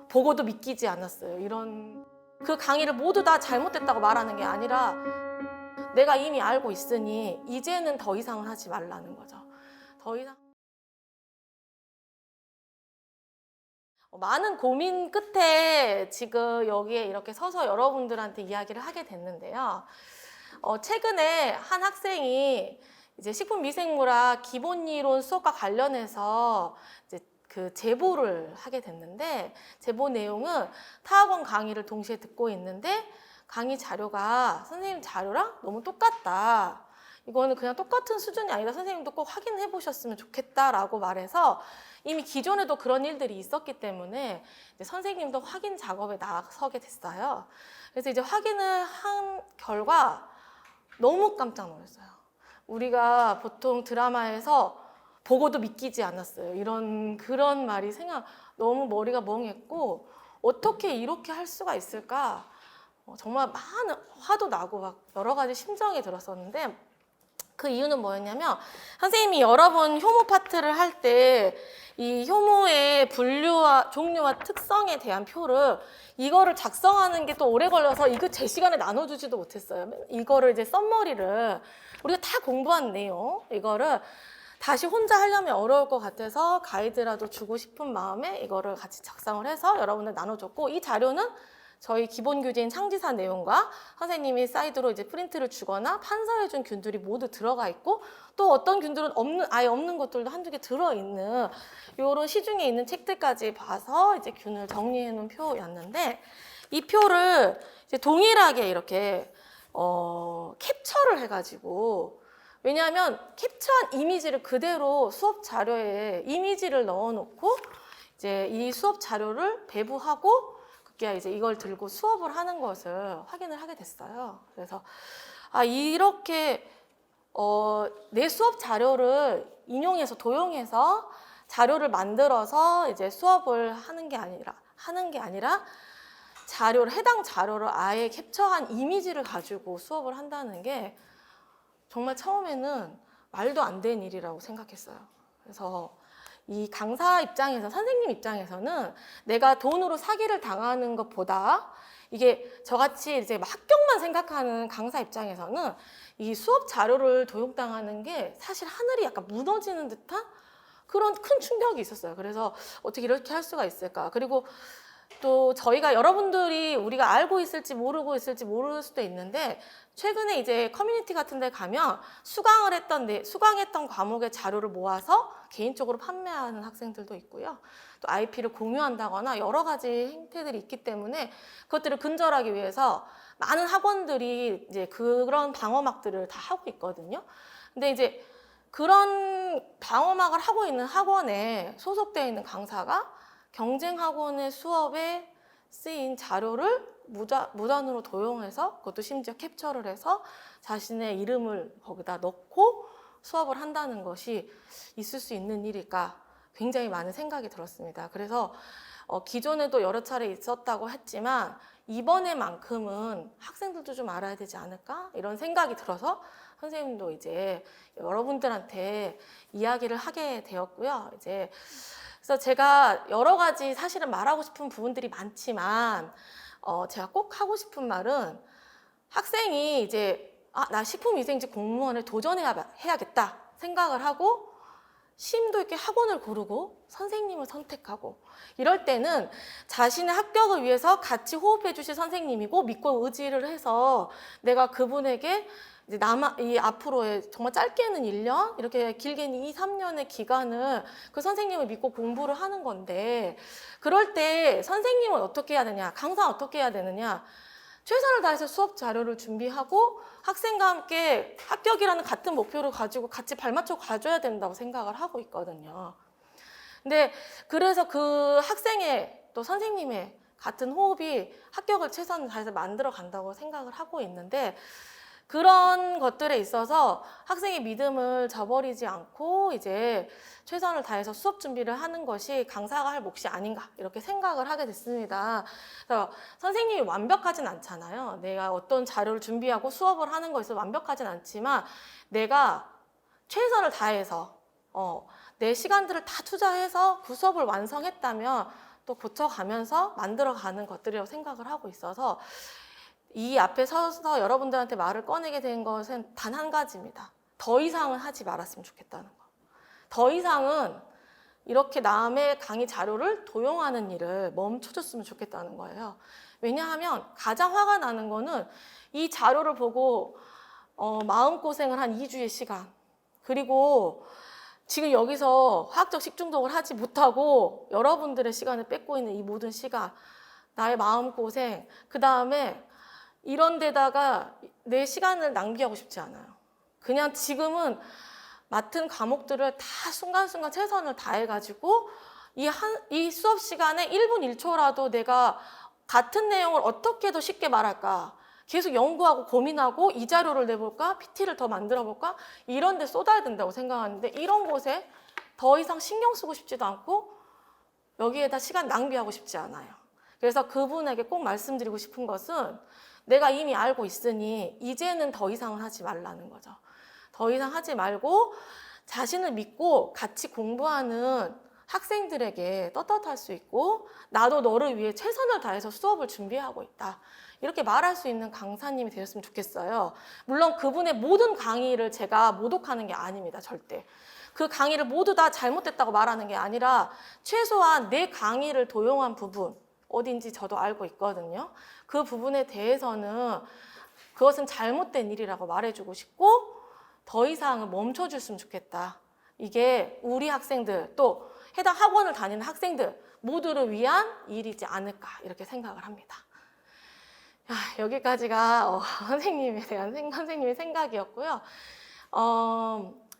보고도 믿기지 않았어요. 이런 그 강의를 모두 다 잘못됐다고 말하는 게 아니라 내가 이미 알고 있으니 이제는 더 이상은 하지 말라는 거죠. 더 이상 많은 고민 끝에 지금 여기에 이렇게 서서 여러분들한테 이야기를 하게 됐는데요. 최근에 한 학생이 이제 식품위생물학 기본이론 수업과 관련해서 이제 그 제보를 하게 됐는데, 제보 내용은 타학원 강의를 동시에 듣고 있는데 강의 자료가 선생님 자료랑 너무 똑같다. 이거는 그냥 똑같은 수준이 아니라 선생님도 꼭 확인해 보셨으면 좋겠다라고 말해서, 이미 기존에도 그런 일들이 있었기 때문에 이제 선생님도 확인 작업에 나서게 됐어요. 그래서 이제 확인을 한 결과 너무 깜짝 놀랐어요. 우리가 보통 드라마에서 보고도 믿기지 않았어요. 그런 말이 너무 머리가 멍했고, 어떻게 이렇게 할 수가 있을까? 정말 많은 화도 나고 막 여러 가지 심정이 들었었는데, 그 이유는 뭐였냐면, 선생님이 여러 번 효모 파트를 할 때 이 효모의 분류와 종류와 특성에 대한 표를 이거를 작성하는 게 또 오래 걸려서 이거 제 시간에 나눠주지도 못했어요. 이거를 이제 썸머리를 우리가 다 공부한 내용, 이거를 다시 혼자 하려면 어려울 것 같아서 가이드라도 주고 싶은 마음에 이거를 같이 작성을 해서 여러분들 나눠줬고, 이 자료는 저희 기본 교재인 창지사 내용과 선생님이 사이드로 이제 프린트를 주거나 판서해준 균들이 모두 들어가 있고, 또 어떤 균들은 아예 없는 것들도 한두 개 들어있는 이런 시중에 있는 책들까지 봐서 이제 균을 정리해 놓은 표였는데, 이 표를 이제 동일하게 이렇게 캡처를 해가지고, 왜냐하면 캡처한 이미지를 그대로 수업 자료에 이미지를 넣어놓고 이제 이 수업 자료를 배부하고 이제 이걸 들고 수업을 하는 것을 확인을 하게 됐어요. 그래서 이렇게 내 수업 자료를 인용해서 도용해서 자료를 만들어서 이제 수업을 하는 게 아니라 해당 자료를 아예 캡처한 이미지를 가지고 수업을 한다는 게 정말 처음에는 말도 안 되는 일이라고 생각했어요. 그래서 이 강사 입장에서, 선생님 입장에서는 내가 돈으로 사기를 당하는 것보다, 이게 저같이 이제 합격만 생각하는 강사 입장에서는 이 수업 자료를 도용당하는 게 사실 하늘이 약간 무너지는 듯한 그런 큰 충격이 있었어요. 그래서 어떻게 이렇게 할 수가 있을까? 그리고 또 저희가 여러분들이 우리가 알고 있을지 모르고 있을지 모를 수도 있는데, 최근에 이제 커뮤니티 같은 데 가면 수강했던 과목의 자료를 모아서 개인적으로 판매하는 학생들도 있고요. 또 IP를 공유한다거나 여러 가지 행태들이 있기 때문에 그것들을 근절하기 위해서 많은 학원들이 이제 그런 방어막들을 다 하고 있거든요. 근데 이제 그런 방어막을 하고 있는 학원에 소속되어 있는 강사가 경쟁 학원의 수업에 쓰인 자료를 무단으로 도용해서, 그것도 심지어 캡처를 해서 자신의 이름을 거기다 넣고 수업을 한다는 것이 있을 수 있는 일일까, 굉장히 많은 생각이 들었습니다. 그래서 기존에도 여러 차례 있었다고 했지만 이번에만큼은 학생들도 좀 알아야 되지 않을까, 이런 생각이 들어서 선생님도 이제 여러분들한테 이야기를 하게 되었고요. 그래서 제가 여러 가지 사실은 말하고 싶은 부분들이 많지만, 제가 꼭 하고 싶은 말은, 학생이 이제 나 식품위생지 공무원을 도전해야겠다 생각을 하고 심도 있게 학원을 고르고 선생님을 선택하고, 이럴 때는 자신의 합격을 위해서 같이 호흡해 주실 선생님이고 믿고 의지를 해서 내가 그분에게 이제 앞으로의 정말 짧게는 1년, 이렇게 길게는 2, 3년의 기간을 그 선생님을 믿고 공부를 하는 건데, 그럴 때 선생님은 어떻게 해야 되냐, 강사는 어떻게 해야 되느냐, 최선을 다해서 수업 자료를 준비하고 학생과 함께 합격이라는 같은 목표를 가지고 같이 발맞춰 가줘야 된다고 생각을 하고 있거든요. 근데 그래서 그 학생의 또 선생님의 같은 호흡이 합격을 최선을 다해서 만들어 간다고 생각을 하고 있는데, 그런 것들에 있어서 학생의 믿음을 저버리지 않고 이제 최선을 다해서 수업 준비를 하는 것이 강사가 할 몫이 아닌가, 이렇게 생각을 하게 됐습니다. 그래서 선생님이 완벽하진 않잖아요. 내가 어떤 자료를 준비하고 수업을 하는 것에서 완벽하진 않지만, 내가 최선을 다해서 내 시간들을 다 투자해서 그 수업을 완성했다면 또 고쳐가면서 만들어가는 것들이라고 생각을 하고 있어서 이 앞에 서서 여러분들한테 말을 꺼내게 된 것은 단 한 가지입니다. 더 이상은 하지 말았으면 좋겠다는 거. 더 이상은 이렇게 남의 강의 자료를 도용하는 일을 멈춰줬으면 좋겠다는 거예요. 왜냐하면 가장 화가 나는 거는 이 자료를 보고 마음고생을 한 2주의 시간, 그리고 지금 여기서 화학적 식중독을 하지 못하고 여러분들의 시간을 뺏고 있는 이 모든 시간, 나의 마음고생, 그 다음에 이런 데다가 내 시간을 낭비하고 싶지 않아요. 그냥 지금은 맡은 과목들을 다 순간순간 최선을 다해가지고 이 수업 시간에 1분 1초라도 내가 같은 내용을 어떻게 더 쉽게 말할까, 계속 연구하고 고민하고 이 자료를 내볼까, PT를 더 만들어 볼까, 이런 데 쏟아야 된다고 생각하는데 이런 곳에 더 이상 신경 쓰고 싶지도 않고 여기에다 시간 낭비하고 싶지 않아요. 그래서 그분에게 꼭 말씀드리고 싶은 것은 내가 이미 알고 있으니 이제는 더 이상은 하지 말라는 거죠. 더 이상 하지 말고 자신을 믿고 같이 공부하는 학생들에게 떳떳할 수 있고 나도 너를 위해 최선을 다해서 수업을 준비하고 있다, 이렇게 말할 수 있는 강사님이 되셨으면 좋겠어요. 물론 그분의 모든 강의를 제가 모독하는 게 아닙니다. 절대. 그 강의를 모두 다 잘못됐다고 말하는 게 아니라 최소한 내 강의를 도용한 부분 어딘지 저도 알고 있거든요. 그 부분에 대해서는 그것은 잘못된 일이라고 말해주고 싶고 더 이상은 멈춰줬으면 좋겠다. 이게 우리 학생들 또 해당 학원을 다니는 학생들 모두를 위한 일이지 않을까 이렇게 생각을 합니다. 여기까지가 선생님에 대한 선생님의 생각이었고요.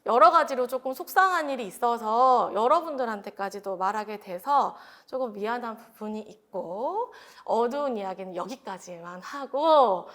여러 가지로 조금 속상한 일이 있어서 여러분들한테까지도 말하게 돼서 조금 미안한 부분이 있고 어두운 이야기는 여기까지만 하고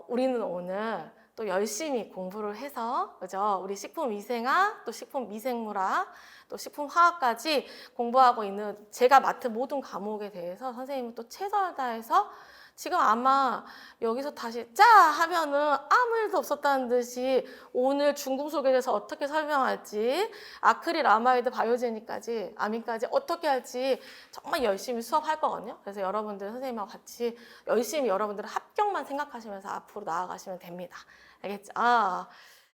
우리는 오늘 또 열심히 공부를 해서 그죠? 우리 식품위생학, 또 식품미생물학, 또 식품화학까지 공부하고 있는 제가 맡은 모든 과목에 대해서 선생님은 또 최선을 다해서 지금 아마 여기서 다시 짜 하면은 아무 일도 없었다는 듯이 오늘 중금속에 대해서 어떻게 설명할지, 아크릴, 아마이드, 바이오제닉까지, 아민까지 어떻게 할지 정말 열심히 수업할 거거든요. 그래서 여러분들 선생님하고 같이 열심히 여러분들의 합격만 생각하시면서 앞으로 나아가시면 됩니다. 알겠죠?